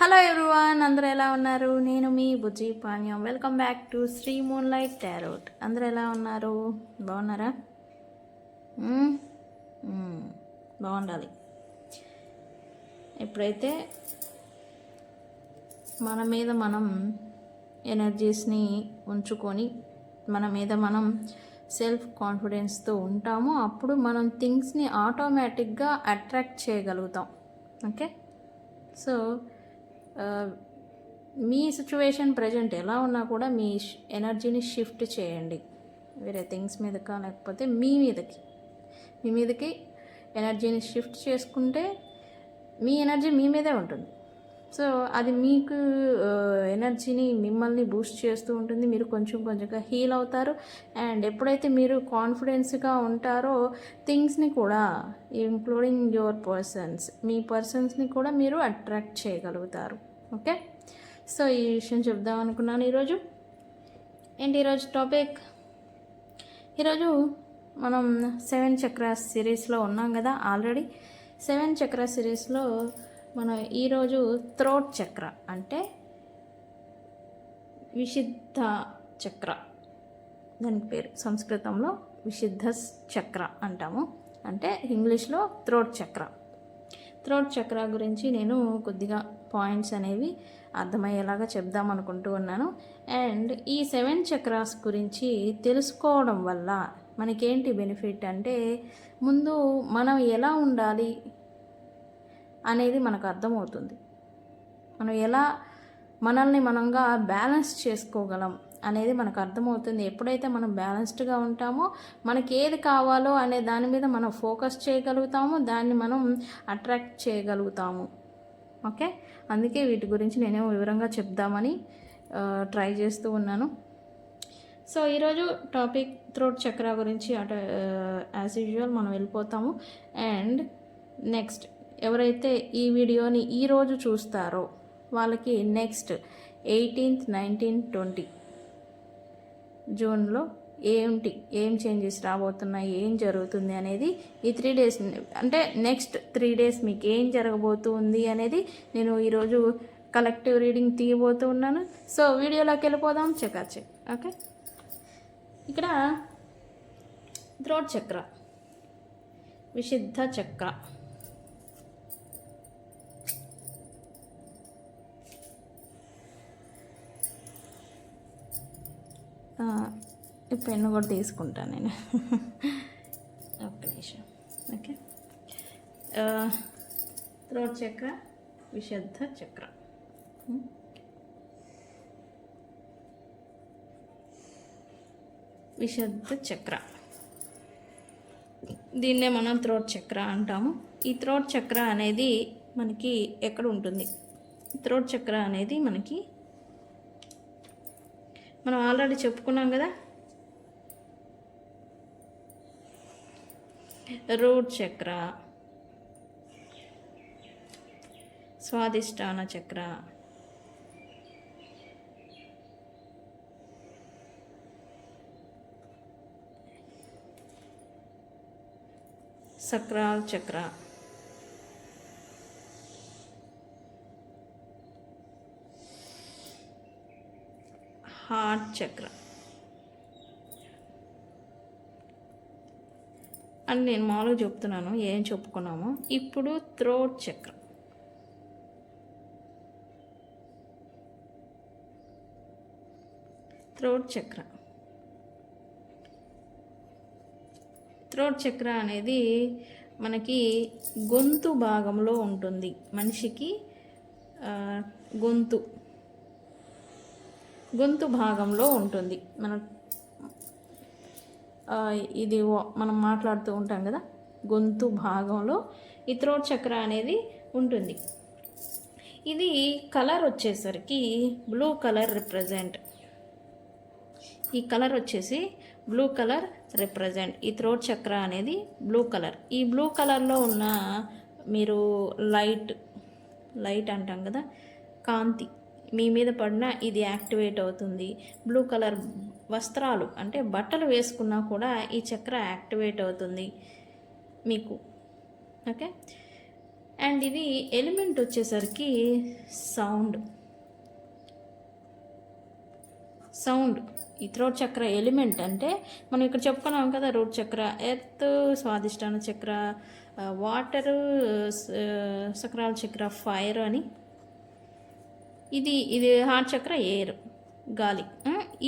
Hello everyone, అందరూ ఎలా ఉన్నారు? నేను మీ Bujji Panyam. Welcome back to Sri moonlight tarot. అందరూ ఎలా ఉన్నారు? బాగున్నారా? బాగుండాలి. ఎప్పుడైతే మన మీద మనం ఎనర్జీస్ని ఉంచుకొని మన మీద మనం సెల్ఫ్ కాన్ఫిడెన్స్తో ఉంటామో అప్పుడు మనం థింగ్స్ని ఆటోమేటిక్గా అట్రాక్ట్ చేయగలుగుతాం. ఓకే, సో మీ సిచ్యువేషన్ ప్రజెంట్ ఎలా ఉన్నా కూడా మీ ఎనర్జీని షిఫ్ట్ చేయండి. వేరే థింగ్స్ మీదకా లేకపోతే మీ మీదకి ఎనర్జీని షిఫ్ట్ చేసుకుంటే మీ ఎనర్జీ మీ మీదే ఉంటుంది. సో అది మీకు ఎనర్జీని మిమ్మల్ని బూస్ట్ చేస్తూ ఉంటుంది. మీరు కొంచెం కొంచెంగా హీల్ అవుతారు. అండ్ ఎప్పుడైతే మీరు కాన్ఫిడెన్స్గా ఉంటారో థింగ్స్ని కూడా ఇంక్లూడింగ్ యువర్ మీ పర్సన్స్ని కూడా మీరు అట్రాక్ట్ చేయగలుగుతారు. ఓకే, సో ఈ విషయం చెప్దాం అనుకున్నాను ఈరోజు. ఈరోజు టాపిక్, ఈరోజు మనం 7 చక్రాస్ సిరీస్లో ఉన్నాం కదా. ఆల్రెడీ 7 చక్ర సిరీస్లో మనం ఈరోజు థ్రోట్ చక్ర అంటే విశుద్ధ చక్ర, దాని పేరు సంస్కృతంలో విశుద్ధ చక్ర అంటాము, అంటే ఇంగ్లీష్లో థ్రోట్ చక్ర. థ్రోట్ చక్ర గురించి నేను కొద్దిగా పాయింట్స్ అనేవి అర్థమయ్యేలాగా చెప్దాం అనుకుంటూ ఉన్నాను. అండ్ ఈ 7 చక్రాస్ గురించి తెలుసుకోవడం వల్ల మనకేంటి బెనిఫిట్ అంటే, ముందు మనం ఎలా ఉండాలి అనేది మనకు అర్థమవుతుంది. మనం ఎలా మనల్ని మనంగా బ్యాలెన్స్ చేసుకోగలం అనేది మనకు అర్థమవుతుంది. ఎప్పుడైతే మనం బ్యాలెన్స్డ్గా ఉంటామో మనకి ఏది కావాలో అనే దాని మీద మనం ఫోకస్ చేయగలుగుతాము, దాన్ని మనం అట్రాక్ట్ చేయగలుగుతాము. ఓకే, అందుకే వీటి గురించి నేనేమో వివరంగా చెప్దామని ట్రై చేస్తూ ఉన్నాను. సో ఈరోజు టాపిక్ థ్రోట్ చక్ర గురించి యాజ్ యూజువల్ మనం వెళ్ళిపోతాము. అండ్ నెక్స్ట్ ఎవరైతే ఈ వీడియోని ఈరోజు చూస్తారో వాళ్ళకి నెక్స్ట్ 18th, 19th, 20 జూన్లో ఏం చేంజెస్ రాబోతున్నాయి, ఏం జరుగుతుంది అనేది ఈ 3 days అంటే నెక్స్ట్ 3 days మీకు ఏం జరగబోతుంది అనేది నేను ఈరోజు కలెక్టివ్ రీడింగ్ తీయబోతూ ఉన్నాను. సో వీడియోలోకి వెళ్ళిపోదాం. చెక్. ఓకే, ఇక్కడ థ్రోట్ చక్ర, విశుద్ధ చక్ర. ఈ పెన్ను కూడా తీసుకుంటాను నేను, ఒక్క నిమిషం. ఓకే, థ్రోట్ చక్ర, విశుద్ధ చక్ర. విశుద్ధ చక్ర, దీన్నే మనం థ్రోట్ చక్ర అంటాము. ఈ థ్రోట్ చక్ర అనేది మనకి ఎక్కడ ఉంటుంది? థ్రోట్ చక్ర అనేది మనం ఆల్రెడీ చెప్పుకున్నాం కదా, రూట్ చక్ర, స్వాదిష్టాన చక్ర, సక్రాల్ చక్ర, హార్ట్ చక్ర అని నేను మామూలుగా చెప్తున్నాను, ఏం చెప్పుకున్నాము. ఇప్పుడు థ్రోట్ చక్ర. థ్రోట్ చక్ర అనేది మనకి గొంతు భాగంలో ఉంటుంది. మనిషికి గొంతు భాగంలో ఉంటుంది. ఇది మనం మాట్లాడుతూ ఉంటాం కదా, గొంతు భాగంలో ఈ థ్రోట్ చక్ర అనేది ఉంటుంది. ఇది కలర్ వచ్చేసరికి బ్లూ కలర్ రిప్రజెంట్. ఈ కలర్ వచ్చేసి బ్లూ కలర్ రిప్రజెంట్. ఈ థ్రోట్ చక్ర అనేది బ్లూ కలర్. ఈ బ్లూ కలర్లో ఉన్న మీరు లైట్ అంటాం కదా, కాంతి మీ మీద పడినా ఇది యాక్టివేట్ అవుతుంది. బ్లూ కలర్ వస్త్రాలు అంటే బట్టలు వేసుకున్నా కూడా ఈ చక్ర యాక్టివేట్ అవుతుంది మీకు. ఓకే, అండ్ ఇది ఎలిమెంట్ వచ్చేసరికి సౌండ్. ఈ థ్రోట్ చక్ర ఎలిమెంట్ అంటే మనం ఇక్కడ చెప్పుకున్నాం కదా, రూట్ చక్ర ఎర్త్, స్వాదిష్టాన చక్ర వాటరు, సక్రాల చక్ర ఫైర్ అని. ఇది హార్ట్ చక్ర ఎయిర్, గాలి.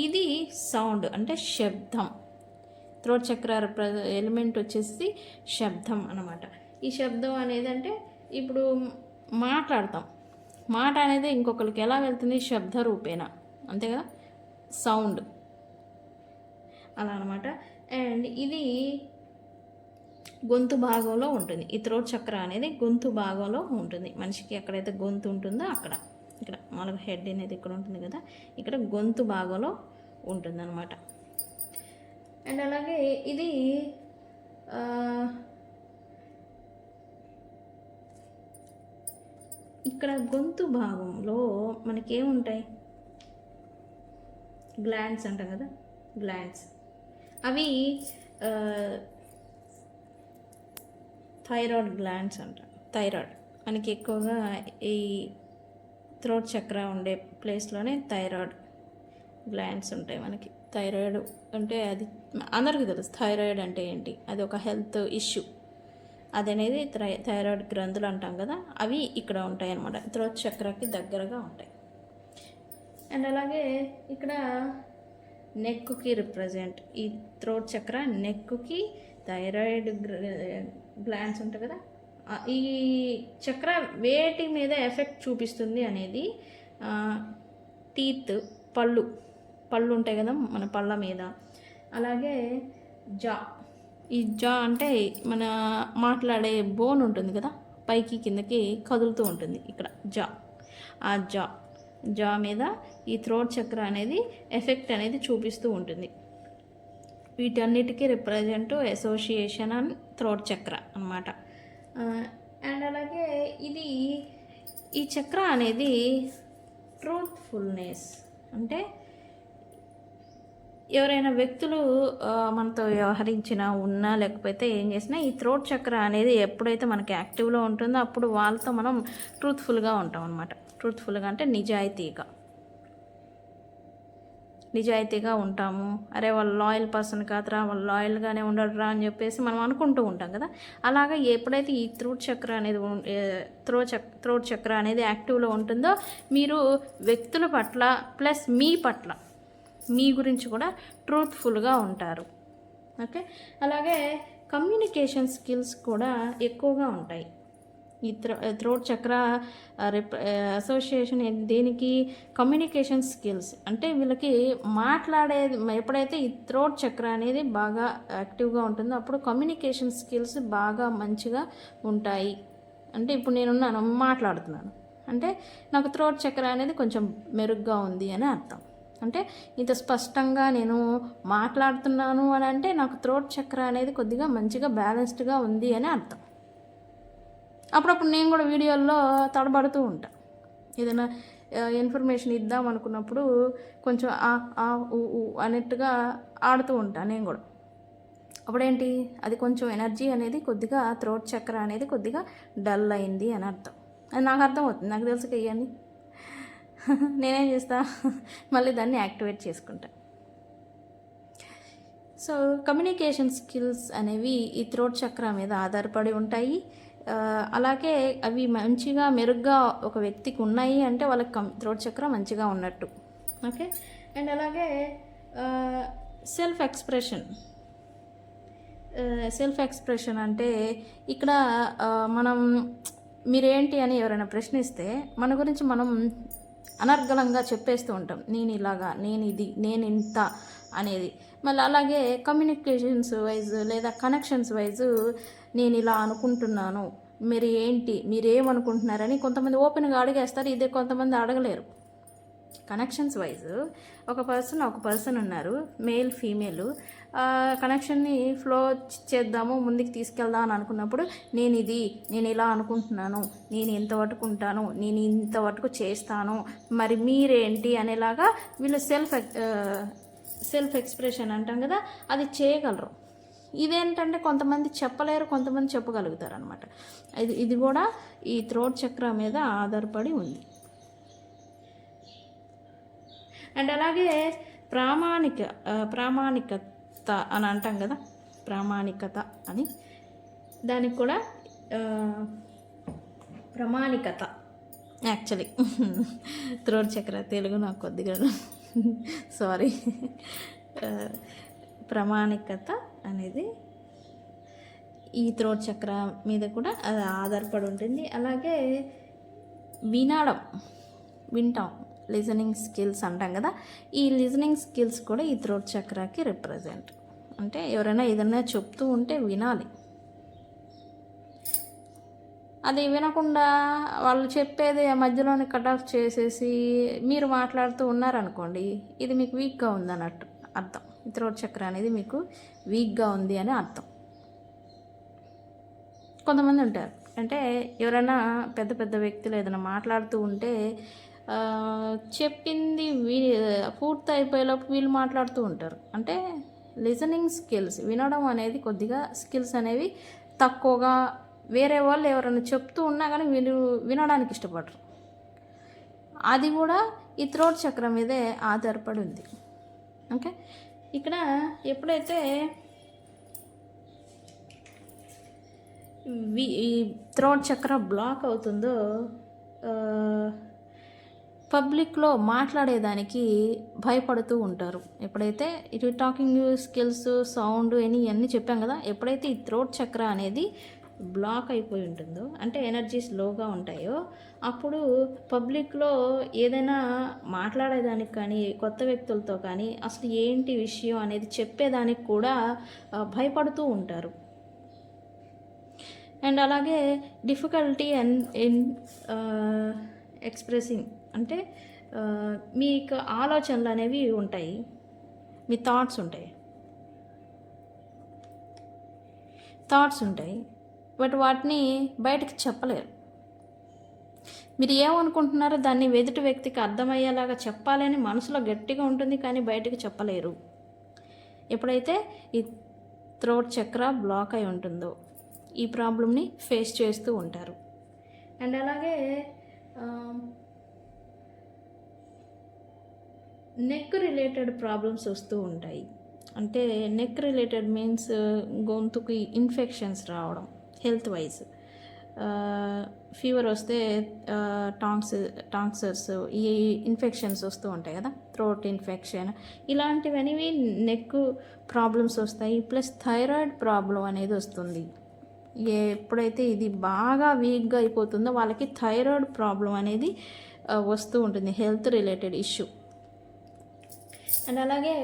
ఇది సౌండ్ అంటే శబ్దం. థ్రోట్ చక్ర ఎలిమెంట్ వచ్చేసి శబ్దం అన్నమాట. ఈ శబ్దం అనేది అంటే ఇప్పుడు మాట్లాడతాం, మాట అనేది ఇంకొకరికి ఎలా వెళ్తుంది, శబ్ద రూపేణ, అంతే కదా, సౌండ్ అలా అనమాట. అండ్ ఇది గొంతు భాగంలో ఉంటుంది. ఈ థ్రోట్ చక్ర అనేది గొంతు భాగంలో ఉంటుంది. మనిషికి ఎక్కడైతే గొంతు ఉంటుందో అక్కడ, ఇక్కడ మనకు హెడ్ అనేది ఇక్కడ ఉంటుంది కదా, ఇక్కడ గొంతు భాగంలో ఉంటుంది అనమాట. అండ్ అలాగే ఇది ఇక్కడ గొంతు భాగంలో మనకేముంటాయి, గ్లాండ్స్ అంటాం కదా, గ్లాండ్స్. అవి థైరాయిడ్ గ్లాండ్స్ అంటాం. థైరాయిడ్ మనకి ఎక్కువగా ఈ థ్రోట్ చక్ర ఉండే ప్లేస్లోనే థైరాయిడ్ గ్లాండ్స్ ఉంటాయి మనకి. థైరాయిడ్ అంటే అది అందరికీ తెలుసు, థైరాయిడ్ అంటే ఏంటి, అది ఒక హెల్త్ ఇష్యూ. అది అనేది థైరాయిడ్ గ్రంథులు అంటాం కదా, అవి ఇక్కడ ఉంటాయి అన్నమాట, థ్రోట్ చక్రకి దగ్గరగా ఉంటాయి. అండ్ అలాగే ఇక్కడ నెక్కి రిప్రజెంట్, ఈ థ్రోట్ చక్ర నెక్కి థైరాయిడ్ గ్లాండ్స్ ఉంటాయి కదా, ఈ చక్ర వేటి మీద ఎఫెక్ట్ చూపిస్తుంది అనేది టీత్, పళ్ళు ఉంటాయి కదా మన పళ్ళ మీద. అలాగే జా, ఈ జా అంటే మన మాట్లాడే బోన్ ఉంటుంది కదా, పైకి కిందకి కదులుతూ ఉంటుంది ఇక్కడ జా. ఆ జా మీద ఈ థ్రోట్ చక్ర అనేది ఎఫెక్ట్ అనేది చూపిస్తూ ఉంటుంది. వీటన్నిటికీ రిప్రజెంట్ అసోసియేషన్ అండ్ థ్రోట్ చక్ర అన్నమాట. అండ్ అలాగే ఈ చక్ర అనేది ట్రూత్ఫుల్నెస్, అంటే ఎవరైనా వ్యక్తులు మనతో వ్యవహరించినా ఉన్నా లేకపోతే ఏం చేసినా ఈ థ్రోట్ చక్ర అనేది ఎప్పుడైతే మనకి యాక్టివ్లో ఉంటుందో అప్పుడు వాళ్ళతో మనం ట్రూత్ఫుల్గా ఉంటాం అనమాట. ట్రూత్ఫుల్గా అంటే నిజాయితీగా ఉంటాము. అరే వాళ్ళు లాయల్ పర్సన్ కాదురా, వాళ్ళు లాయల్గానే ఉండడురా అని చెప్పేసి మనం అనుకుంటూ ఉంటాం కదా. అలాగా ఎప్పుడైతే ఈ థ్రోట్ చక్ర అనేది యాక్టివ్లో ఉంటుందో మీరు వ్యక్తుల పట్ల ప్లస్ మీ గురించి కూడా ట్రూత్ఫుల్గా ఉంటారు. ఓకే, అలాగే కమ్యూనికేషన్ స్కిల్స్ కూడా ఎక్కువగా ఉంటాయి. ఈ థ్రోట్ చక్ర అసోసియేషన్ దేనికి, కమ్యూనికేషన్ స్కిల్స్ అంటే వీళ్ళకి మాట్లాడేది ఎప్పుడైతే ఈ థ్రోట్ చక్ర అనేది బాగా యాక్టివ్గా ఉంటుందో అప్పుడు కమ్యూనికేషన్ స్కిల్స్ బాగా మంచిగా ఉంటాయి. అంటే ఇప్పుడు నేనున్నాను, మాట్లాడుతున్నాను అంటే నాకు థ్రోట్ చక్ర అనేది కొంచెం మెరుగ్గా ఉంది అని అర్థం. అంటే ఇంత స్పష్టంగా నేను మాట్లాడుతున్నాను అని అంటే నాకు థ్రోట్ చక్ర అనేది కొద్దిగా మంచిగా బ్యాలెన్స్డ్గా ఉంది అని అర్థం. అప్పుడప్పుడు నేను కూడా వీడియోల్లో తడబడుతూ ఉంటాను, ఏదైనా ఇన్ఫర్మేషన్ ఇద్దాం అనుకున్నప్పుడు కొంచెం అన్నట్టుగా ఆడుతూ ఉంటాను నేను కూడా. అప్పుడేంటి, అది కొంచెం ఎనర్జీ అనేది కొద్దిగా థ్రోట్ చక్ర అనేది కొద్దిగా డల్ అయింది అని అర్థం. అది నాకు అర్థం అవుతుంది, నాకు తెలుసు ఇవన్నీ. నేనేం చేస్తా, మళ్ళీ దాన్ని యాక్టివేట్ చేసుకుంటా. సో కమ్యూనికేషన్ స్కిల్స్ అనేవి ఈ థ్రోట్ చక్ర మీద ఆధారపడి ఉంటాయి. అలాగే అవి మంచిగా మెరుగ్గా ఒక వ్యక్తికి ఉన్నాయి అంటే వాళ్ళకి థ్రోట్ చక్ర మంచిగా ఉన్నట్టు. ఓకే, అండ్ అలాగే సెల్ఫ్ ఎక్స్ప్రెషన్ అంటే ఇక్కడ మనం మీరేంటి అని ఎవరైనా ప్రశ్నిస్తే మన గురించి మనం అనర్గళంగా చెప్పేస్తూ ఉంటాం, నేను ఇలాగా, నేను ఇది, నేను ఇంత అనేది. మళ్ళీ అలాగే కమ్యూనికేషన్స్ వైజ్ లేదా కనెక్షన్స్ వైజ్ నేను ఇలా అనుకుంటున్నాను, మీరు ఏంటి, మీరేమనుకుంటున్నారని కొంతమంది ఓపెన్గా అడిగేస్తారు, ఇదే కొంతమంది అడగలేరు. కనెక్షన్స్ వైజ్ ఒక పర్సన్ ఉన్నారు, మేల్ ఫీమేల్, కనెక్షన్ని ఫ్లో చేద్దాము, ముందుకు తీసుకెళ్దాం అని అనుకున్నప్పుడు నేను ఇలా అనుకుంటున్నాను, నేను ఎంతవరకు ఉంటాను, నేను ఇంతవరకు చేస్తాను, మరి మీరేంటి అనేలాగా వీళ్ళు సెల్ఫ్ ఎక్స్ప్రెషన్ అంటాం కదా, అది చేయగలరు. ఇదేంటంటే కొంతమంది చెప్పలేరు, కొంతమంది చెప్పగలుగుతారు అనమాట. ఇది కూడా ఈ థ్రోట్ చక్ర మీద ఆధారపడి ఉంది. అండ్ అలాగే ప్రామాణికత అని అంటాం కదా, ప్రామాణికత అని, దానికి కూడా ప్రామాణికత యాక్చువల్లీ థ్రోట్ చక్ర తెలుగు నాకు కొద్దిగా సారీ, ప్రామాణికత అనేది ఈ థ్రోట్ చక్ర మీద కూడా అది ఆధారపడి ఉంటుంది. అలాగే వింటాం, లిజనింగ్ స్కిల్స్ అంటాం కదా, ఈ లిజనింగ్ స్కిల్స్ కూడా ఈ థ్రోట్ చక్రాకి రిప్రజెంట్. అంటే ఎవరైనా ఏదైనా చెప్తూ ఉంటే వినాలి, అది వినకుండా వాళ్ళు చెప్పేది మధ్యలోనే కట్ ఆఫ్ చేసేసి మీరు మాట్లాడుతూ ఉన్నారనుకోండి, ఇది మీకు వీక్గా ఉందన్నట్టు అర్థం. ఈ థ్రోట్ చక్ర అనేది మీకు వీక్గా ఉంది అని అర్థం. కొంతమంది ఉంటారు, అంటే ఎవరైనా పెద్ద పెద్ద వ్యక్తులు ఏదైనా మాట్లాడుతూ ఉంటే చెప్పింది పూర్తి అయిపోయేలోపు వీళ్ళు మాట్లాడుతూ ఉంటారు. అంటే లిజనింగ్ స్కిల్స్, వినడం అనేది కొద్దిగా స్కిల్స్ అనేవి తక్కువగా, వేరే వాళ్ళు ఎవరైనా చెప్తూ ఉన్నా కానీ వీళ్ళు వినడానికి ఇష్టపడరు. అది కూడా ఈ థ్రోట్ చక్ర మీదే ఆధారపడి ఉంది. ఓకే, ఇక్కడ ఎప్పుడైతే ఈ థ్రోట్ చక్ర బ్లాక్ అవుతుందో పబ్లిక్లో మాట్లాడేదానికి భయపడుతూ ఉంటారు. ఎప్పుడైతే ఇటు టాకింగ్ స్కిల్స్, సౌండ్ ఇవన్నీ చెప్పాం కదా, ఎప్పుడైతే ఈ థ్రోట్ చక్ర అనేది బ్లాక్ అయిపోయి ఉంటుందో, అంటే ఎనర్జీస్ లోగా ఉంటాయో, అప్పుడు పబ్లిక్లో ఏదైనా మాట్లాడేదానికి కానీ, కొత్త వ్యక్తులతో కానీ అసలు ఏంటి విషయం అనేది చెప్పేదానికి కూడా భయపడుతూ ఉంటారు. అండ్ అలాగే డిఫికల్టీ ఇన్ ఎక్స్ప్రెసింగ్, అంటే మీకు ఆలోచనలు అనేవి ఉంటాయి, మీ థాట్స్ ఉంటాయి, బట్ వాటిని బయటకు చెప్పలేరు. మీరు ఏమనుకుంటున్నారో దాన్ని ఎదుటి వ్యక్తికి అర్థమయ్యేలాగా చెప్పాలని మనసులో గట్టిగా ఉంటుంది, కానీ బయటకు చెప్పలేరు. ఎప్పుడైతే ఈ థ్రోట్ చక్ర బ్లాక్ అయి ఉంటుందో ఈ ప్రాబ్లమ్ని ఫేస్ చేస్తూ ఉంటారు. అండ్ అలాగే నెక్ రిలేటెడ్ ప్రాబ్లమ్స్ వస్తూ ఉంటాయి. అంటే నెక్ రిలేటెడ్ మీన్స్ గొంతుకి ఇన్ఫెక్షన్స్ రావడం, హెల్త్ వైజ్ ఫీవర్ వస్తే టాన్సర్స్, ఈ ఇన్ఫెక్షన్స్ వస్తూ ఉంటాయి కదా, థ్రోట్ ఇన్ఫెక్షన్ ఇలాంటివన్నీ నెక్ ప్రాబ్లమ్స్ వస్తాయి. ప్లస్ థైరాయిడ్ ప్రాబ్లం అనేది వస్తుంది. ఎప్పుడైతే ఇది బాగా వీక్గా అయిపోతుందో వాళ్ళకి థైరాయిడ్ ప్రాబ్లం అనేది వస్తూ ఉంటుంది, హెల్త్ రిలేటెడ్ ఇష్యూ. అండ్ అలాగే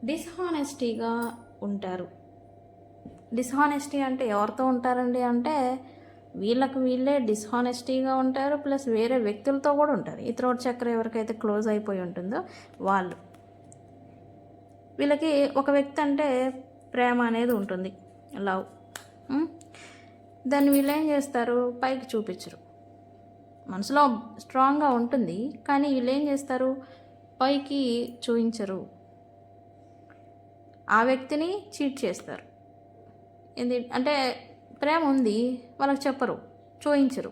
డిస్హానెస్టీగా ఉంటారు. డిస్హానెస్టీ అంటే ఎవరితో ఉంటారండి అంటే వీళ్ళే డిస్హానెస్టీగా ఉంటారు, ప్లస్ వేరే వ్యక్తులతో కూడా ఉంటారు. ఈ థ్రోట్ చక్ర ఎవరికైతే క్లోజ్ అయిపోయి ఉంటుందో వాళ్ళు, వీళ్ళకి ఒక వ్యక్తి అంటే ప్రేమ అనేది ఉంటుంది, లవ్. దాన్ని వీళ్ళు ఏం చేస్తారు, పైకి చూపించరు. మనసులో స్ట్రాంగ్గా ఉంటుంది, కానీ వీళ్ళు ఏం చేస్తారు, పైకి చూపించరు. ఆ వ్యక్తిని చీట్ చేస్తారు. అంటే ప్రేమ ఉంది, వాళ్ళకి చెప్పరు, చూయించరు,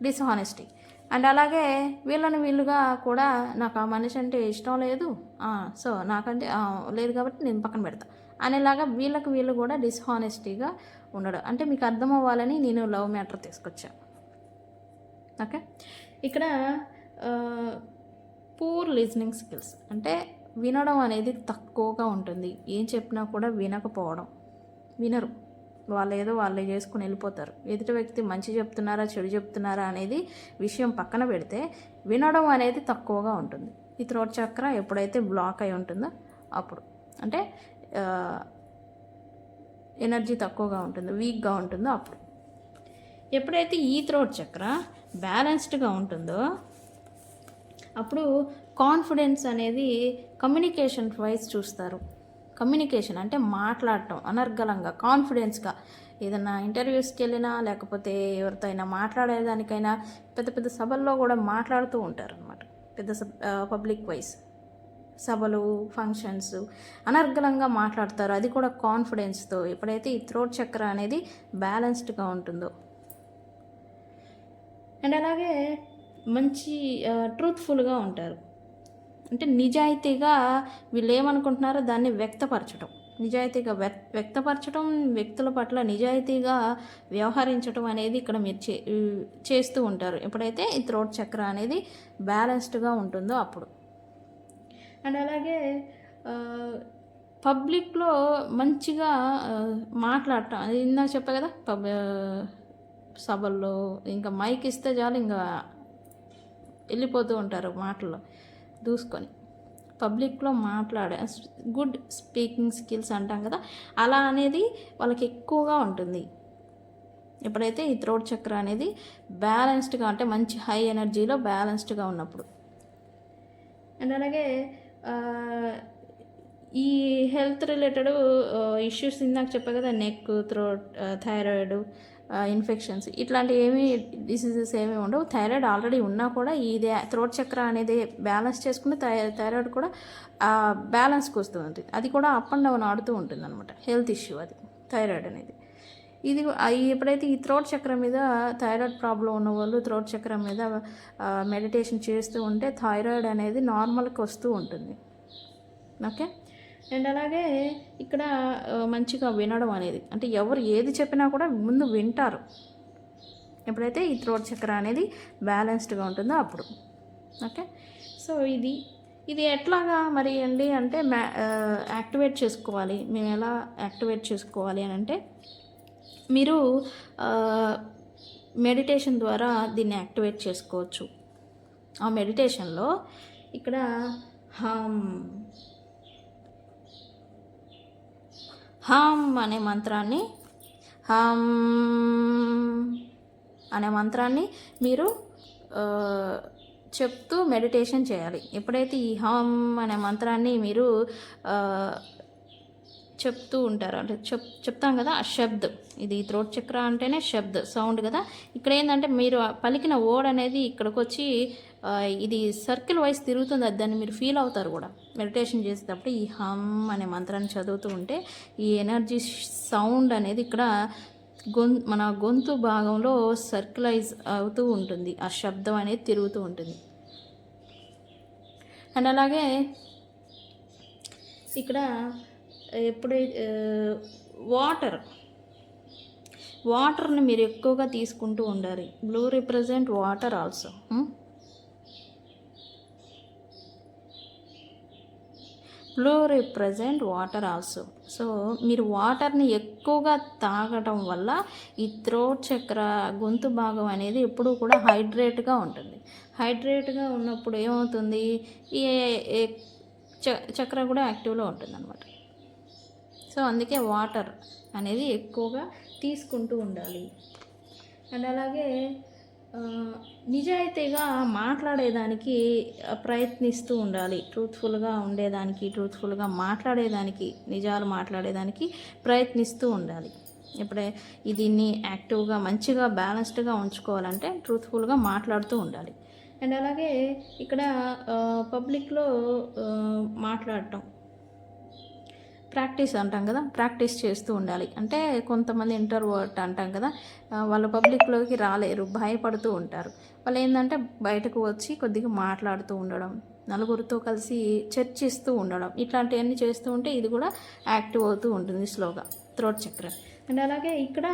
డిస్హానెస్టీ. అండ్ అలాగే వీళ్ళుగా కూడా నాకు ఆ మనిషి అంటే ఇష్టం లేదు, సో నాకంటే లేదు కాబట్టి నేను పక్కన పెడతా అనేలాగా వీళ్ళు కూడా డిస్హానెస్టీగా ఉండడం. అంటే మీకు అర్థం అవ్వాలని నేను లవ్ మ్యాటర్ తీసుకొచ్చా. ఓకే, ఇక్కడ పూర్ లిజనింగ్ స్కిల్స్ అంటే వినడం అనేది తక్కువగా ఉంటుంది. ఏం చెప్పినా కూడా వినరు. వాళ్ళే చేసుకుని వెళ్ళిపోతారు. ఎదుటి వ్యక్తి మంచి చెప్తున్నారా చెడు చెప్తున్నారా అనేది విషయం పక్కన పెడితే వినడం అనేది తక్కువగా ఉంటుంది. ఈ థ్రోట్ చక్ర ఎప్పుడైతే బ్లాక్ అయి ఉంటుందో అప్పుడు, అంటే ఎనర్జీ తక్కువగా ఉంటుందో, వీక్గా ఉంటుందో అప్పుడు. ఎప్పుడైతే ఈ థ్రోట్ చక్ర బ్యాలెన్స్డ్గా ఉంటుందో అప్పుడు కాన్ఫిడెన్స్ అనేది కమ్యూనికేషన్ వైజ్ చూస్తారు. కమ్యూనికేషన్ అంటే మాట్లాడటం అనర్గళంగా, కాన్ఫిడెన్స్గా ఏదైనా ఇంటర్వ్యూస్కి వెళ్ళినా లేకపోతే ఎవరితో అయినా మాట్లాడేదానికైనా పెద్ద పెద్ద సభల్లో కూడా మాట్లాడుతూ ఉంటారు అనమాట. పెద్ద పబ్లిక్ వైస్ సభలు, ఫంక్షన్స్ అనర్గళంగా మాట్లాడతారు, అది కూడా కాన్ఫిడెన్స్తో. ఎప్పుడైతే ఈ థ్రోట్ చక్ర అనేది బ్యాలెన్స్డ్గా ఉంటుందో. అండ్ అలాగే మంచి ట్రూత్ఫుల్గా ఉంటారు. అంటే నిజాయితీగా వీళ్ళు ఏమనుకుంటున్నారో దాన్ని వ్యక్తపరచడం, నిజాయితీగా వ్యక్తపరచడం, వ్యక్తుల పట్ల నిజాయితీగా వ్యవహరించడం అనేది ఇక్కడ మీరు చేస్తూ ఉంటారు ఎప్పుడైతే ఈ థ్రోట్ చక్ర అనేది బ్యాలెన్స్డ్గా ఉంటుందో అప్పుడు. అండ్ అలాగే పబ్లిక్లో మంచిగా మాట్లాడటం, అది ఇందాక చెప్పా కదా, సభల్లో ఇంకా మైక్ ఇస్తే చాలు ఇంకా వెళ్ళిపోతూ ఉంటారు మాటల్లో దూసుకొని. పబ్లిక్లో మాట్లాడే గుడ్ స్పీకింగ్ స్కిల్స్ అంటాం కదా, అలా అనేది వాళ్ళకి ఎక్కువగా ఉంటుంది ఎప్పుడైతే ఈ థ్రోట్ చక్ర అనేది బ్యాలెన్స్డ్గా, అంటే మంచి హై ఎనర్జీలో బ్యాలెన్స్డ్గా ఉన్నప్పుడు. అండ్ అలాగే ఈ హెల్త్ రిలేటెడ్ ఇష్యూస్ ఇందాక చెప్పా కదా, నెక్, థ్రోట్, థైరాయిడ్ ఇన్ఫెక్షన్స్, ఇట్లాంటి డిసీజెస్ ఏమీ ఉండవు. థైరాయిడ్ ఆల్రెడీ ఉన్నా కూడా ఇది థ్రోట్ చక్ర అనేది బ్యాలెన్స్ చేసుకుని థైరాయిడ్ కూడా బ్యాలెన్స్కి వస్తూ ఉంటుంది. అది కూడా అప్ అండ్ డౌన్ ఆడుతూ ఉంటుంది అనమాట, హెల్త్ ఇష్యూ అది థైరాయిడ్ అనేది. ఇది ఎప్పుడైతే ఈ థ్రోట్ చక్రం మీద థైరాయిడ్ ప్రాబ్లం ఉన్న వాళ్ళు థ్రోట్ చక్రం మీద మెడిటేషన్ చేస్తూ ఉంటే థైరాయిడ్ అనేది నార్మల్కి వస్తూ ఉంటుంది. ఓకే. అండ్ అలాగే ఇక్కడ మంచిగా వినడం అనేది, అంటే ఎవరు ఏది చెప్పినా కూడా ముందు వింటారు ఎప్పుడైతే ఈ థ్రోట్ చక్ర అనేది బ్యాలెన్స్డ్గా ఉంటుందో అప్పుడు. ఓకే. సో ఇది ఎట్లాగా మరి అండి అంటే యాక్టివేట్ చేసుకోవాలి. మేము ఎలా యాక్టివేట్ చేసుకోవాలి అని అంటే, మీరు మెడిటేషన్ ద్వారా దీన్ని యాక్టివేట్ చేసుకోవచ్చు. ఆ మెడిటేషన్లో ఇక్కడ హామ్ అనే మంత్రాన్ని మీరు చెప్తూ మెడిటేషన్ చేయాలి. ఎప్పుడైతే ఈ హామ్ అనే మంత్రాన్ని మీరు చెప్తూ ఉంటారు, అంటే చెప్తాం కదా, ఆ శబ్దం, ఇది థ్రోట్ చక్ర అంటేనే సౌండ్ కదా. ఇక్కడ ఏంటంటే మీరు పలికిన వర్డ్ అనేది ఇక్కడికి వచ్చి ఇది సర్కిల్ వైజ్ తిరుగుతుంది, దాన్ని మీరు ఫీల్ అవుతారు కూడా మెడిటేషన్ చేసేటప్పుడు. ఈ హమ్ అనే మంత్రాన్ని చదువుతూ ఉంటే ఈ ఎనర్జీ సౌండ్ అనేది ఇక్కడ మన గొంతు భాగంలో సర్కిలైజ్ అవుతూ ఉంటుంది, ఆ శబ్దం అనేది తిరుగుతూ ఉంటుంది. అండ్ అలాగే ఇక్కడ ఎప్పుడైతే వాటర్ని మీరు ఎక్కువగా తీసుకుంటూ ఉండాలి. Blue represent water also. Blue represent water also. So మీరు వాటర్ని ఎక్కువగా తాగటం వల్ల ఈ థ్రోట్ చక్ర గొంతు భాగం అనేది ఎప్పుడూ కూడా హైడ్రేట్గా ఉంటుంది. హైడ్రేట్గా ఉన్నప్పుడు ఏమవుతుంది, ఈ చక్ర కూడా యాక్టివ్లో ఉంటుంది అన్నమాట. సో అందుకే వాటర్ అనేది ఎక్కువగా తీసుకుంటూ ఉండాలి. అండ్ అలాగే నిజాయితీగా మాట్లాడేదానికి ప్రయత్నిస్తూ ఉండాలి. ట్రూత్ఫుల్గా ఉండేదానికి, ట్రూత్ఫుల్గా మాట్లాడేదానికి, నిజాలు మాట్లాడేదానికి ప్రయత్నిస్తూ ఉండాలి. ఇప్పుడే దీన్ని యాక్టివ్గా మంచిగా బ్యాలెన్స్డ్గా ఉంచుకోవాలంటే ట్రూత్ఫుల్గా మాట్లాడుతూ ఉండాలి. అండ్ అలాగే ఇక్కడ పబ్లిక్లో మాట్లాడటం, ప్రాక్టీస్ అంటాం కదా, ప్రాక్టీస్ చేస్తూ ఉండాలి. అంటే కొంతమంది ఇంట్రోవర్ట్ అంటాం కదా, వాళ్ళు పబ్లిక్లోకి రాలేరు, భయపడుతూ ఉంటారు. వాళ్ళు ఏంటంటే బయటకు వచ్చి కొద్దిగా మాట్లాడుతూ ఉండడం, నలుగురితో కలిసి చర్చిస్తూ ఉండడం, ఇట్లాంటివన్నీ చేస్తూ ఉంటే ఇది కూడా యాక్టివ్ అవుతూ ఉంటుంది స్లోగా థ్రోట్ చక్ర. అండ్ అలాగే ఇక్కడ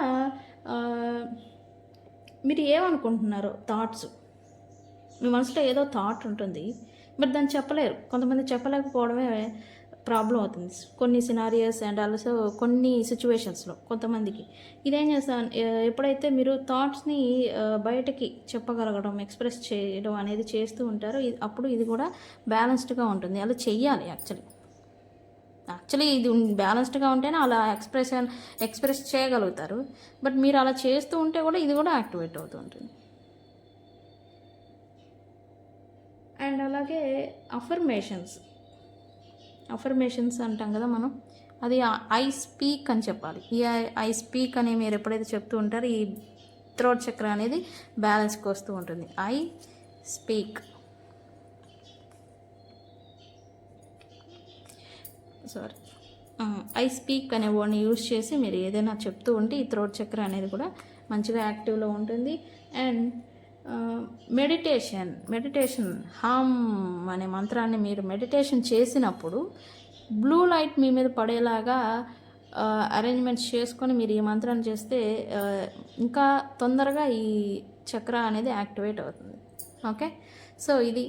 మీరు ఏమనుకుంటున్నారో థాట్స్, మీ మనసులో ఏదో థాట్ ఉంటుంది, బట్ దాన్ని చెప్పలేరు. కొంతమంది చెప్పలేకపోవడమే ప్రాబ్లం అవుతుంది కొన్ని సినారియోస్ అండ్ ఆల్సో కొన్ని సిచ్యువేషన్స్లో కొంతమందికి. ఇదేం చేస్తాను, ఎప్పుడైతే మీరు థాట్స్ని బయటకి చెప్పగలగడం, ఎక్స్ప్రెస్ చేయడం అనేది చేస్తూ ఉంటారో అప్పుడు ఇది కూడా బ్యాలెన్స్డ్గా ఉంటుంది. అలా చెయ్యాలి. యాక్చువల్లీ ఇది బ్యాలెన్స్డ్గా ఉంటేనే అలా ఎక్స్ప్రెస్ చేయగలుగుతారు. బట్ మీరు అలా చేస్తూ ఉంటే కూడా ఇది కూడా యాక్టివేట్ అవుతూ ఉంటుంది. అండ్ అలాగే అఫర్మేషన్స్, అఫర్మేషన్స్ అంటాం కదా మనం, అది ఐ స్పీక్ అని చెప్పాలి. ఈ ఐ స్పీక్ అని మీరు ఎప్పుడైతే చెప్తూ ఉంటారో ఈ థ్రోట్ చక్ర అనేది బ్యాలెన్స్కి వస్తూ ఉంటుంది. I speak, sorry, I speak అనే వర్డ్ని యూజ్ చేసి మీరు ఏదైనా చెప్తూ ఉంటే ఈ థ్రోట్ చక్ర అనేది కూడా మంచిగా యాక్టివ్లో ఉంటుంది. అండ్ మెడిటేషన్ హామ్ అనే మంత్రాన్ని మీరు మెడిటేషన్ చేసినప్పుడు బ్లూ లైట్ మీ మీద పడేలాగా అరేంజ్మెంట్స్ చేసుకొని మీరు ఈ మంత్రాన్ని చేస్తే ఇంకా తొందరగా ఈ చక్ర అనేది యాక్టివేట్ అవుతుంది. ఓకే, సో ఇది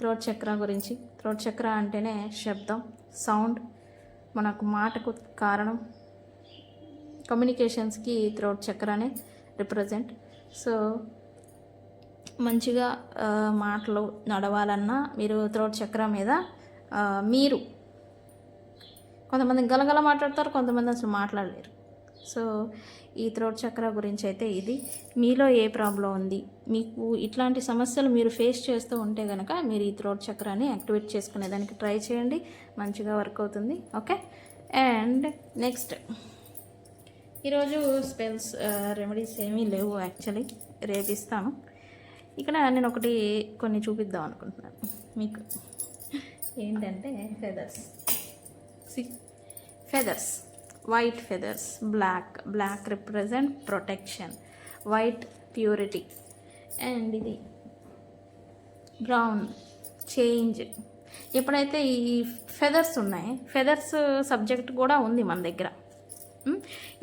థ్రోట్ చక్ర గురించి. థ్రోట్ చక్ర అంటేనే శబ్దం, సౌండ్, మనకు మాటకు కారణం, కమ్యూనికేషన్స్కి థ్రోట్ చక్రానే రిప్రజెంట్. సో మంచిగా మాటలు నడవాలన్నా మీరు థ్రోట్ చక్ర మీద మీరు కొంతమంది గలగల మాట్లాడతారు, కొంతమంది అసలు మాట్లాడలేరు. సో ఈ థ్రోట్ చక్ర గురించి అయితే ఇది. మీలో ఏ ప్రాబ్లం ఉంది, మీకు ఇట్లాంటి సమస్యలు మీరు ఫేస్ చేస్తూ ఉంటే కనుక మీరు ఈ థ్రోట్ చక్రాన్ని యాక్టివేట్ చేసుకునేదానికి ట్రై చేయండి, మంచిగా వర్క్ అవుతుంది. ఓకే, అండ్ నెక్స్ట్ ఈరోజు స్పెల్స్ రెమెడీస్ ఏమీ లేవు యాక్చువల్లీ, రేపిస్తాను. ఇక్కడ నేను కొన్ని చూపిద్దాం అనుకుంటున్నాను మీకు. ఏంటంటే feathers, white feathers, black represent protection, white purity, and ఇది బ్రౌన్ చేంజ్. ఎప్పుడైతే ఈ ఫెదర్స్ ఉన్నాయి, ఫెదర్స్ సబ్జెక్ట్ కూడా ఉంది మన దగ్గర.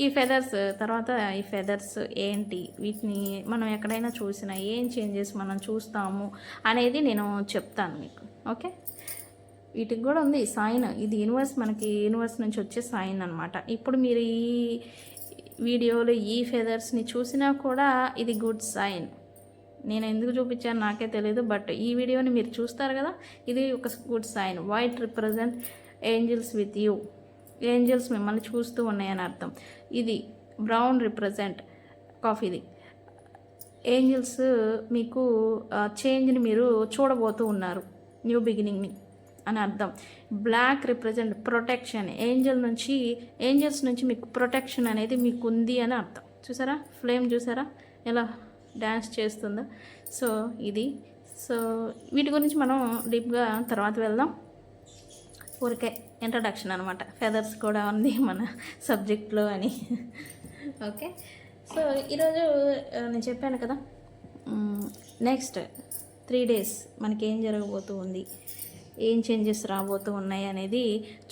ఈ ఫెదర్స్ తర్వాత ఈ ఫెదర్స్ ఏంటి, వీటిని మనం ఎక్కడైనా చూసినా ఏం చేంజెస్ మనం చూస్తాము అనేది నేను చెప్తాను మీకు. ఓకే, వీటికి కూడా ఉంది సైన్. ఇది యూనివర్స్ నుంచి వచ్చే సైన్ అనమాట. ఇప్పుడు మీరు ఈ వీడియోలో ఈ ఫెదర్స్ని చూసినా కూడా ఇది గుడ్ సైన్. నేను ఎందుకు చూపించాను నాకే తెలియదు, బట్ ఈ వీడియోని మీరు చూస్తారు కదా, ఇది ఒక good sign. White represent angels with you, angels మిమ్మల్ని చూస్తూ ఉన్నాయని అర్థం. ఇది బ్రౌన్ రిప్రజెంట్ కాఫీది, ఏంజల్స్ మీకు చేంజ్ని మీరు చూడబోతూ ఉన్నారు, న్యూ బిగినింగ్ని అని అర్థం. బ్లాక్ రిప్రజెంట్ ప్రొటెక్షన్, ఏంజల్స్ నుంచి మీకు ప్రొటెక్షన్ అనేది మీకు ఉంది అని అర్థం. చూసారా ఫ్లేమ్, చూసారా ఎలా డ్యాన్స్ చేస్తుందో. సో ఇది, సో వీటి గురించి మనం డీప్గా తర్వాత వెళ్దాం. ఊరికే ఇంట్రడక్షన్ అనమాట, ఫెదర్స్ కూడా ఉంది మన సబ్జెక్ట్లో అని. ఓకే, సో ఈరోజు నేను చెప్పాను కదా, నెక్స్ట్ 3 days మనకి ఏం జరగబోతూ ఉంది, ఏం చేంజెస్ రాబోతూ ఉన్నాయి అనేది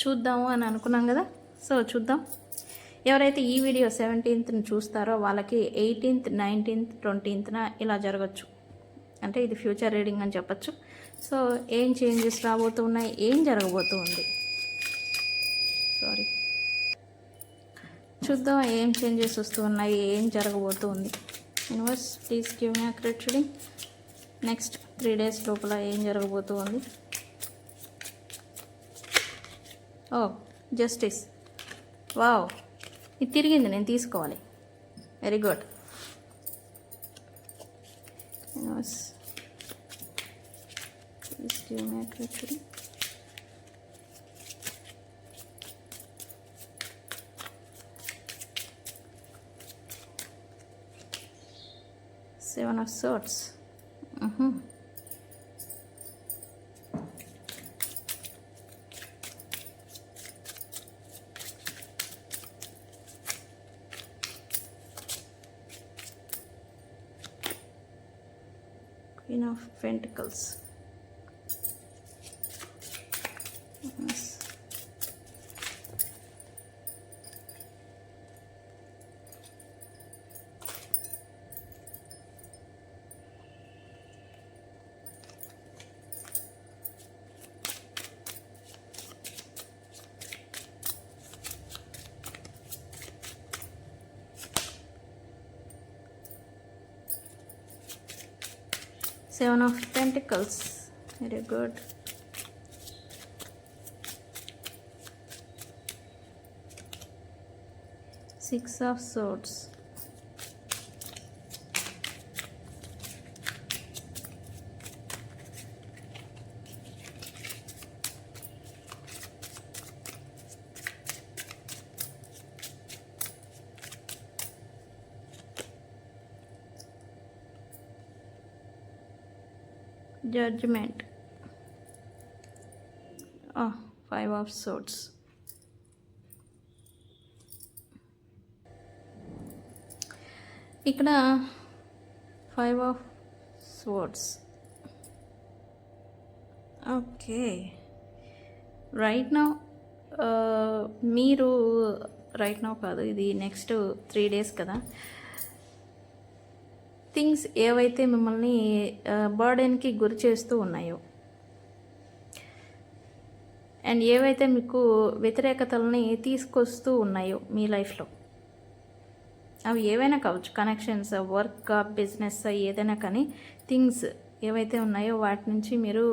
చూద్దాము అని అనుకున్నాం కదా. సో చూద్దాం. ఎవరైతే ఈ వీడియో 17th చూస్తారో వాళ్ళకి 18th, 19th, 20th ఇలా జరగచ్చు. అంటే ఇది ఫ్యూచర్ రీడింగ్ అని చెప్పచ్చు. సో ఏం చేంజెస్ రాబోతూ ఉన్నాయి, ఏం జరగబోతూ ఉంది, చూద్దాం. ఏం చేంజెస్ వస్తూ ఉన్నాయి, ఏం జరగబోతూ ఉంది. Universe please give me accurate reading. Next 3 days లోపల ఏం జరగబోతూ ఉంది. ఓ జస్టిస్, వావ్, ఇది తిరిగింది, నేను తీసుకోవాలి. Very good. Universe please give me accurate reading. Seven of Swords. Queen of Pentacles. Yes. Seven of Pentacles. Very good. Six of Swords. Judgement, 5 of swords. ఇక్కడ 5 of swords. Okay, right now మీరు right now కాదు, ఇది next 3 days కదా, things ఏవైతే మిమ్మల్ని బర్డెన్కి గురి చేస్తూ ఉన్నాయో అండ్ ఏవైతే మీకు వ్యతిరేకతల్ని తీసుకొస్తూ ఉన్నాయో మీ లైఫ్లో, అవి ఏవైనా కావచ్చు, కనెక్షన్స్, వర్క్, బిజినెస్, ఏదైనా కానీ థింగ్స్ ఏవైతే ఉన్నాయో వాటి నుంచి మీరు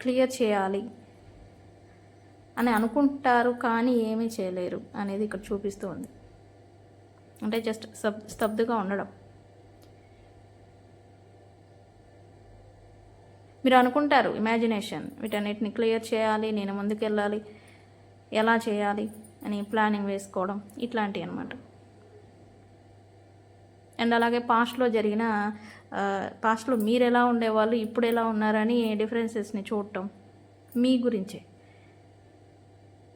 క్లియర్ చేయాలి అని అనుకుంటారు, కానీ ఏమీ చేయలేరు అనేది ఇక్కడ చూపిస్తూ ఉంది. అంటే జస్ట్ స్తబ్దుగా ఉండడం. మీరు అనుకుంటారు, ఇమాజినేషన్, వీటన్నిటిని క్లియర్ చేయాలి, నేను ముందుకు వెళ్ళాలి, ఎలా చేయాలి అని ప్లానింగ్ వేసుకోవడం, ఇట్లాంటివి అనమాట. అండ్ అలాగే పాస్ట్లో మీరు ఎలా ఉండేవాళ్ళు, ఇప్పుడు ఎలా ఉన్నారని డిఫరెన్సెస్ని చూడటం మీ గురించే.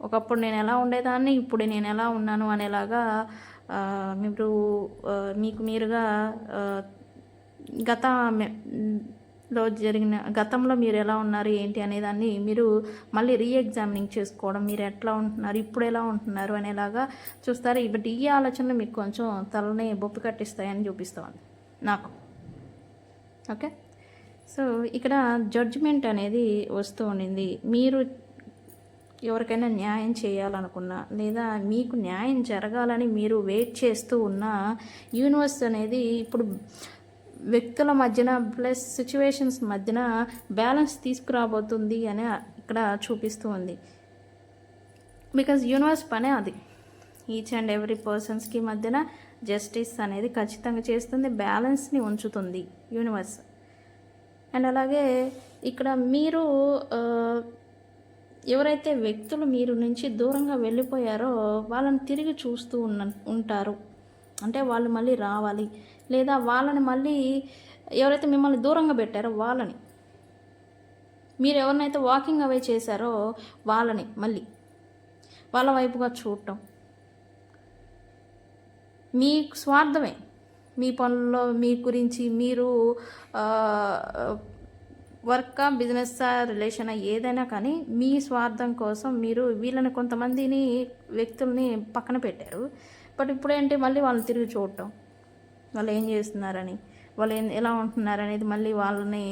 ఒకప్పుడు నేను ఎలా ఉండేదాన్ని, ఇప్పుడు నేను ఎలా ఉన్నాను అనేలాగా మీరు మీకు మీరుగా గతంలో మీరు ఎలా ఉన్నారు ఏంటి అనేదాన్ని మీరు మళ్ళీ రీఎగ్జామినింగ్ చేసుకోవడం, మీరు ఎట్లా ఉంటున్నారు, ఇప్పుడు ఎలా ఉంటున్నారు అనేలాగా చూస్తారు. బట్ ఈ ఆలోచనలు మీకు కొంచెం తలని బొప్పి కట్టిస్తాయని చూపిస్తుంది నాకు. ఓకే, సో ఇక్కడ జడ్జిమెంట్ అనేది వస్తూ ఉండింది. మీరు ఎవరికైనా న్యాయం చేయాలనుకున్నా లేదా మీకు న్యాయం జరగాలని మీరు వెయిట్ చేస్తూ ఉన్న యూనివర్స్ అనేది ఇప్పుడు వ్యక్తుల మధ్యన ప్లస్ సిచ్యువేషన్స్ మధ్యన బ్యాలెన్స్ తీసుకురాబోతుంది అని ఇక్కడ చూపిస్తూ ఉంది. బికాజ్ యూనివర్స్ పనే అది. ఈచ్ అండ్ ఎవ్రీ పర్సన్స్కి మధ్యన జస్టిస్ అనేది ఖచ్చితంగా చేస్తుంది, బ్యాలెన్స్ని ఉంచుతుంది యూనివర్స్. అండ్ అలాగే ఇక్కడ మీరు ఎవరైతే వ్యక్తులు మీరు నుంచి దూరంగా వెళ్ళిపోయారో వాళ్ళని తిరిగి చూస్తూ ఉంటారు. అంటే వాళ్ళు మళ్ళీ రావాలి, లేదా వాళ్ళని మళ్ళీ ఎవరైతే మిమ్మల్ని దూరంగా పెట్టారో వాళ్ళని, మీరు ఎవరినైతే వాకింగ్ అవే చేశారో వాళ్ళని మళ్ళీ వాళ్ళ వైపుగా చూడటం. మీ స్వార్థమే, మీ పనుల్లో మీ గురించి, మీరు వర్కా, బిజినెస్సా, రిలేషనా, ఏదైనా కానీ మీ స్వార్థం కోసం మీరు వీళ్ళని కొంతమందిని వ్యక్తుల్ని పక్కన పెట్టారు. బట్ ఇప్పుడేంటి మళ్ళీ వాళ్ళని తిరిగి చూడటం, వాళ్ళు ఏం చేస్తున్నారని, వాళ్ళు ఎలా ఉంటున్నారు అనేది మళ్ళీ వాళ్ళని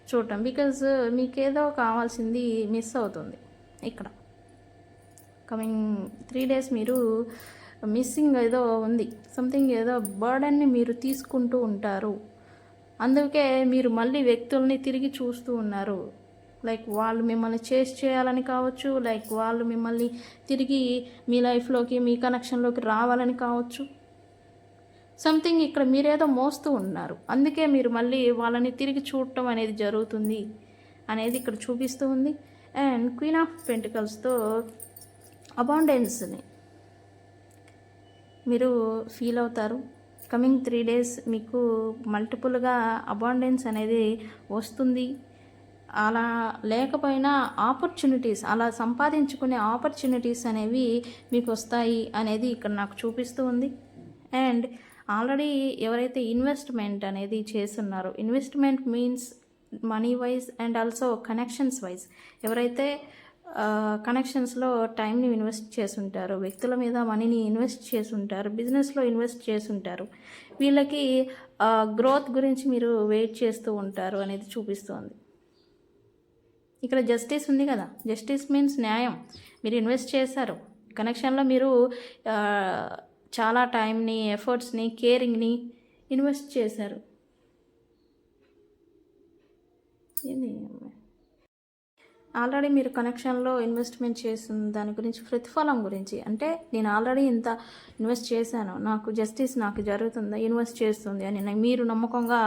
చూడటం. బికాజ్ మీకేదో కావాల్సింది మిస్ అవుతుంది. ఇక్కడ కమింగ్ 3 days మీరు మిస్సింగ్ ఏదో ఉంది, సంథింగ్ ఏదో బర్డన్ని మీరు తీసుకుంటూ ఉంటారు. అందుకే మీరు మళ్ళీ వ్యక్తుల్ని తిరిగి చూస్తూ ఉన్నారు. లైక్ వాళ్ళు మిమ్మల్ని చేయాలని కావచ్చు, లైక్ వాళ్ళు మిమ్మల్ని తిరిగి మీ లైఫ్లోకి, మీ కనెక్షన్లోకి రావాలని కావచ్చు. సంథింగ్ ఇక్కడ మీరేదో మోస్తూ ఉన్నారు, అందుకే మీరు మళ్ళీ వాళ్ళని తిరిగి చూడటం అనేది జరుగుతుంది అనేది ఇక్కడ చూపిస్తూ ఉంది. అండ్ క్వీన్ ఆఫ్ పెంటికల్స్తో అబాండెన్స్ని మీరు ఫీల్ అవుతారు. కమింగ్ 3 days మీకు మల్టిపుల్గా అబాండెన్స్ అనేది వస్తుంది. అలా లేకపోయినా ఆపర్చునిటీస్, అలా సంపాదించుకునే ఆపర్చునిటీస్ అనేవి మీకు వస్తాయి అనేది ఇక్కడ నాకు చూపిస్తూ ఉంది. అండ్ ఆల్రెడీ ఎవరైతే ఇన్వెస్ట్మెంట్ అనేది చేస్తున్నారో, investment means money wise and also connections wise, ఎవరైతే కనెక్షన్స్లో టైంని ఇన్వెస్ట్ చేసుంటారు, వ్యక్తుల మీద మనీని ఇన్వెస్ట్ చేసుంటారు, బిజినెస్లో ఇన్వెస్ట్ చేసుంటారు, వీళ్ళకి గ్రోత్ గురించి మీరు వెయిట్ చేస్తూ ఉంటారు అనేది చూపిస్తుంది. ఇక్కడ జస్టిస్ ఉంది కదా, జస్టిస్ మీన్స్ న్యాయం. మీరు ఇన్వెస్ట్ చేశారు కనెక్షన్లో, మీరు చాలా టైంని, ఎఫర్ట్స్ని, కేరింగ్ని ఇన్వెస్ట్ చేశారు. ఇది ఆల్రెడీ మీరు కనెక్షన్లో ఇన్వెస్ట్మెంట్ చేసిన దాని గురించి, ప్రతిఫలం గురించి, అంటే నేను ఆల్రెడీ ఇంత ఇన్వెస్ట్ చేశాను, నాకు జస్టిస్ నాకు జరుగుతుందా, ఇన్వెస్ట్ చేస్తుంది అని మీరు నమ్మకంగా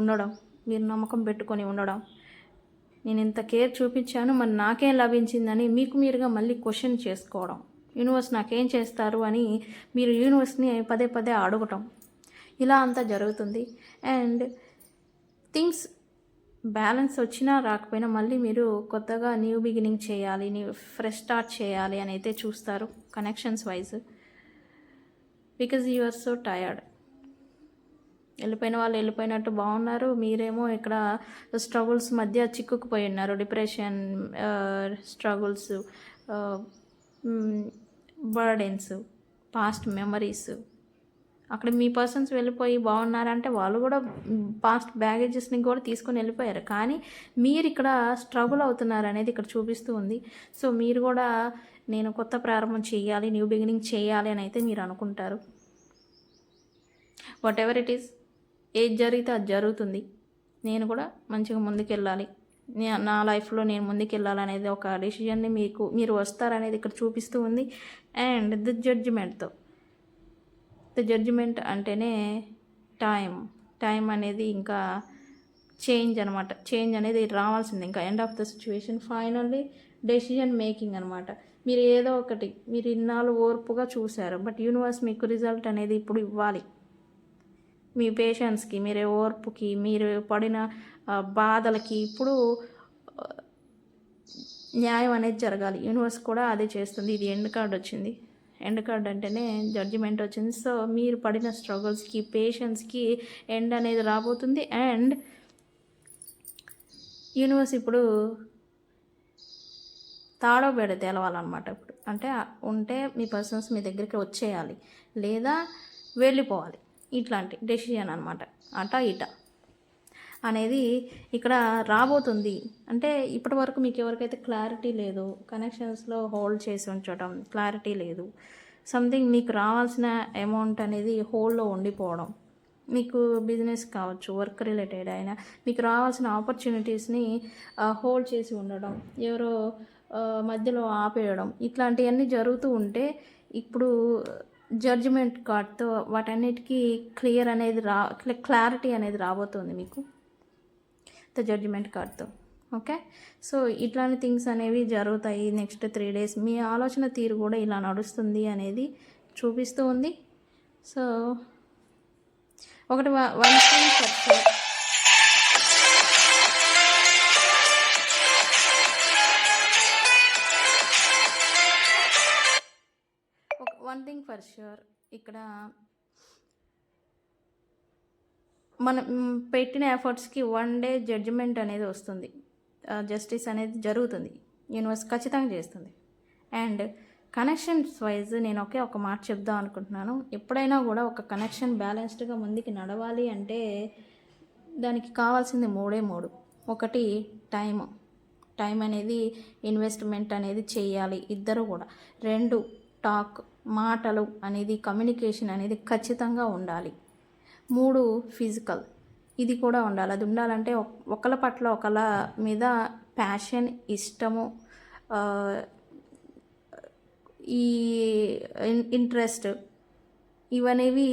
ఉండడం, మీరు నమ్మకం పెట్టుకొని ఉండడం, నేను ఇంత కేర్ చూపించాను మరి నాకేం లభించిందని మీకు మీరుగా మళ్ళీ క్వశ్చన్ చేసుకోవడం, యూనివర్స్ నాకేం చేస్తారు అని మీరు యూనివర్స్ని పదే పదే అడగటం, ఇలా అంతా జరుగుతుంది. అండ్ థింగ్స్ బ్యాలెన్స్ వచ్చినా రాకపోయినా మళ్ళీ మీరు కొత్తగా న్యూ బిగినింగ్ చేయాలి, ఫ్రెష్ స్టార్ట్ చేయాలి అని అయితే చూస్తారు connections wise. Because you are so tired. వెళ్ళిపోయిన వాళ్ళు వెళ్ళిపోయినట్టు బాగున్నారు, మీరేమో ఇక్కడ స్ట్రగుల్స్ మధ్య చిక్కుకుపోయి ఉన్నారు. Depression, struggles, burdens, past memories. అక్కడ మీ పర్సన్స్ వెళ్ళిపోయి బాగున్నారంటే వాళ్ళు కూడా పాస్ట్ బ్యాగేజెస్ని కూడా తీసుకొని వెళ్ళిపోయారు, కానీ మీరు ఇక్కడ స్ట్రగుల్ అవుతున్నారు అనేది ఇక్కడ చూపిస్తూ ఉంది. సో మీరు కూడా నేను కొత్త ప్రారంభం చేయాలి, న్యూ బిగినింగ్ చేయాలి అని అయితే మీరు అనుకుంటారు. వాట్ ఎవర్ ఇట్ ఈస్, ఏది జరిగితే అది జరుగుతుంది. నేను కూడా మంచిగా ముందుకెళ్ళాలి, నా లైఫ్లో నేను ముందుకెళ్ళాలనేది ఒక డెసిషన్ని మీరు వస్తారనేది ఇక్కడ చూపిస్తూ ఉంది. అండ్ ద జడ్జిమెంట్ అంటేనే టైం అనేది ఇంకా చేంజ్ అనమాట. చేంజ్ అనేది రావాల్సింది, ఇంకా end of the situation, finally decision making అనమాట. మీరు ఏదో ఒకటి, మీరు ఇన్నాళ్ళు ఓర్పుగా చూశారు, బట్ యూనివర్స్ మీకు రిజల్ట్ అనేది ఇప్పుడు ఇవ్వాలి. మీ పేషెన్స్కి, మీరే ఓర్పుకి, మీరు పడిన బాధలకి ఇప్పుడు న్యాయం అనేది జరగాలి. యూనివర్స్ కూడా అదే చేస్తుంది. ఇది ఎండ్ కార్డ్ వచ్చింది. ఎండ్ కార్డ్ అంటేనే జడ్జిమెంట్ వచ్చింది. సో మీరు పడిన స్ట్రగుల్స్కి, పేషెన్స్కి ఎండ్ అనేది రాబోతుంది. అండ్ యూనివర్స్ ఇప్పుడు తాడో బేడ తేలవాలన్నమాట. ఇప్పుడు అంటే ఉంటే మీ పర్సన్స్ మీ దగ్గరికి వచ్చేయాలి, లేదా వెళ్ళిపోవాలి. ఇట్లాంటి డెసిషన్ అనమాట. అటా ఇటా అనేది ఇక్కడ రాబోతుంది. అంటే ఇప్పటి వరకు మీకు ఎవరికైతే క్లారిటీ లేదు, కనెక్షన్స్లో హోల్డ్ చేసి ఉంచడం, క్లారిటీ లేదు, సంథింగ్ మీకు రావాల్సిన అమౌంట్ అనేది హోల్డ్లో ఉండిపోవడం, మీకు బిజినెస్ కావచ్చు, వర్క్ రిలేటెడ్ అయినా మీకు రావాల్సిన ఆపర్చునిటీస్ని హోల్డ్ చేసి ఉండడం, ఎవరో మధ్యలో ఆపేయడం, ఇట్లాంటివన్నీ జరుగుతూ ఉంటే ఇప్పుడు జడ్జిమెంట్ కార్డ్తో వాటన్నిటికీ క్లారిటీ అనేది రాబోతుంది మీకు ద జడ్జిమెంట్ కార్డ్తో. ఓకే, సో ఇట్లాంటి థింగ్స్ అనేవి జరుగుతాయి నెక్స్ట్ 3 days. మీ ఆలోచన తీరు కూడా ఇలా నడుస్తుంది అనేది చూపిస్తూ ఉంది. సో ఒకటి వన్ థింగ్ ఫర్ ష్యూర్, ఇక్కడ మనం పెట్టిన ఎఫర్ట్స్కి 1 day జడ్జిమెంట్ అనేది వస్తుంది, జస్టిస్ అనేది జరుగుతుంది, యూనివర్స్ ఖచ్చితంగా చేస్తుంది. అండ్ కనెక్షన్స్ వైజ్ నేను ఒక మాట చెప్దాం అనుకుంటున్నాను. ఎప్పుడైనా కూడా ఒక కనెక్షన్ బ్యాలెన్స్డ్గా ముందుకు నడవాలి అంటే దానికి కావాల్సింది 3. ఒకటి టైం అనేది ఇన్వెస్ట్మెంట్ అనేది చేయాలి ఇద్దరు కూడా. 2 మాటలు అనేది, కమ్యూనికేషన్ అనేది ఖచ్చితంగా ఉండాలి. 3 ఫిజికల్, ఇది కూడా ఉండాలి. అది ఉండాలంటే ఒకళ్ళ పట్ల ఒకళ్ళ మీద ప్యాషన్, ఇష్టము, ఈ ఇంట్రెస్ట్, ఇవనేవి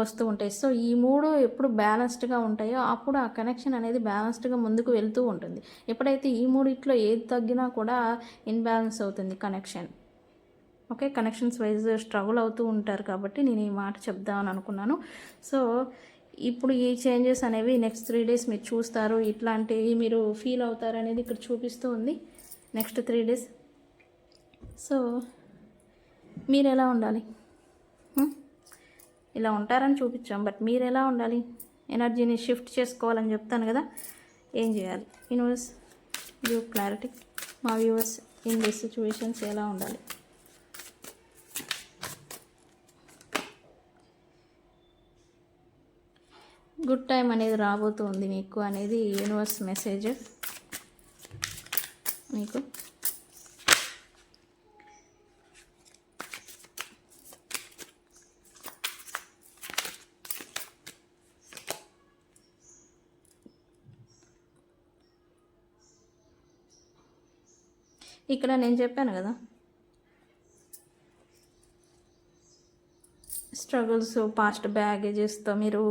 వస్తూ ఉంటాయి. సో ఈ 3 ఎప్పుడు బ్యాలెన్స్డ్గా ఉంటాయో అప్పుడు ఆ కనెక్షన్ అనేది బ్యాలెన్స్డ్గా ముందుకు వెళ్తూ ఉంటుంది. ఎప్పుడైతే ఈ 3 ఏది తగ్గినా కూడా ఇన్బ్యాలెన్స్ అవుతుంది connection. Okay, connections wise struggle అవుతూ ఉంటారు కాబట్టి నేను ఈ మాట చెప్దామని అనుకున్నాను. సో ఇప్పుడు ఈ చేంజెస్ అనేవి నెక్స్ట్ 3 days మీరు చూస్తారు, ఇట్లాంటివి మీరు ఫీల్ అవుతారు అనేది ఇక్కడ చూపిస్తూ ఉంది నెక్స్ట్ 3 days. సో మీరు ఎలా ఉండాలి, ఇలా ఉంటారని చూపించాం, బట్ మీరు ఎలా ఉండాలి, ఎనర్జీని షిఫ్ట్ చేసుకోవాలని చెప్తాను కదా, ఏం చేయాలి? Universe give clarity. మా వ్యూవర్స్ ఇన్ దిస్ సిచ్యువేషన్స్ ఎలా ఉండాలి? గుడ్ టైం అనేది రాబోతుంది మీకు అనేది యూనివర్స్ మెసేజ్ మీకు. ఇక్కడ నేను చెప్పాను కదా, స్ట్రగుల్స్, పాస్ట్ బ్యాగేజెస్తో మీరు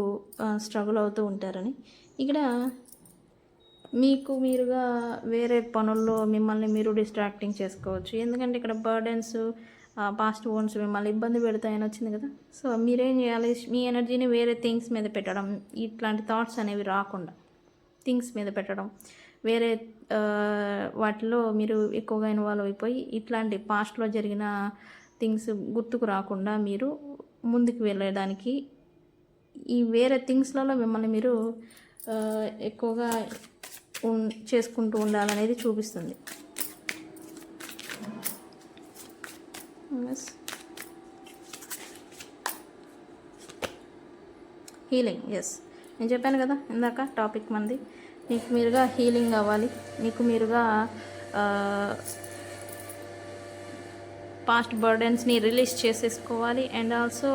స్ట్రగుల్ అవుతూ ఉంటారని. ఇక్కడ మీరుగా వేరే పనుల్లో మిమ్మల్ని మీరు డిస్ట్రాక్టింగ్ చేసుకోవచ్చు. ఎందుకంటే ఇక్కడ బర్డెన్స్, పాస్ట్ ఓన్స్ మిమ్మల్ని ఇబ్బంది పెడతాయని వచ్చింది కదా. సో మీరేం చేయాలి, మీ ఎనర్జీని వేరే థింగ్స్ మీద పెట్టడం, ఇట్లాంటి థాట్స్ అనేవి రాకుండా థింగ్స్ మీద పెట్టడం, వేరే వాటిలో మీరు ఎక్కువగా ఇన్వాల్వ్ అయిపోయి ఇట్లాంటి పాస్ట్లో జరిగిన థింగ్స్ గుర్తుకు రాకుండా మీరు ముందుకు వెళ్ళడానికి ఈ వేరే థింగ్స్లలో మిమ్మల్ని మీరు ఎక్కువగా చేసుకుంటూ ఉండాలనేది చూపిస్తుంది. హీలింగ్, ఎస్, నేను చెప్పాను కదా ఇందాక టాపిక్ మంది, మీకు మీరుగా హీలింగ్ అవ్వాలి, మీకు మీరుగా పాస్ట్ బర్డెన్స్ని రిలీజ్ చేసేసుకోవాలి. అండ్ ఆల్సో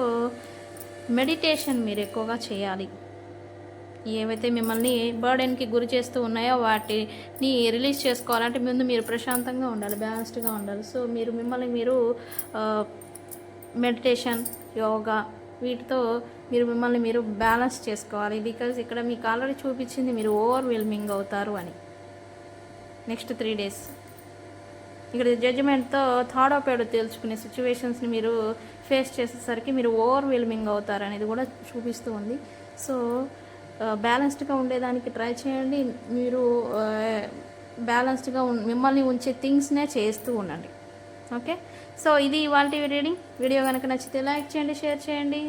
మెడిటేషన్ మీరు ఎక్కువగా చేయాలి. ఏవైతే మిమ్మల్ని బర్డెన్కి గురి చేస్తూ ఉన్నాయో వాటిని రిలీజ్ చేసుకోవాలంటే ముందు మీరు ప్రశాంతంగా ఉండాలి, బ్యాలెన్స్డ్గా ఉండాలి. సో మీరు మిమ్మల్ని మీరు మెడిటేషన్, యోగా వీటితో మీరు మిమ్మల్ని మీరు బ్యాలెన్స్ చేసుకోవాలి. బికాజ్ ఇక్కడ మీకు ఆల్రెడీ చూపించింది మీరు ఓవర్వెల్మింగ్ అవుతారు అని. నెక్స్ట్ 3 days ఇక్కడ జడ్జిమెంట్తో థర్డ్ ఆఫ్ తెలుసుకునే సిచ్యువేషన్స్ని మీరు ఫేస్ చేసేసరికి మీరు ఓవర్వెల్మింగ్ అవుతారు అనేది కూడా చూపిస్తూ ఉంది. సో బ్యాలెన్స్డ్గా ఉండేదానికి ట్రై చేయండి. మీరు బ్యాలెన్స్డ్గా మిమ్మల్ని ఉంచే థింగ్స్నే చేస్తూ ఉండండి. ఓకే, సో ఇది ఇవాళ రీడింగ్. వీడియో కనుక నచ్చితే లైక్ చేయండి, షేర్ చేయండి,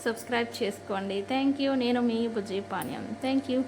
సబ్స్క్రైబ్ చేసుకోండి. Thank you. నేను మీ బుజ్జి పానీయం. Thank you.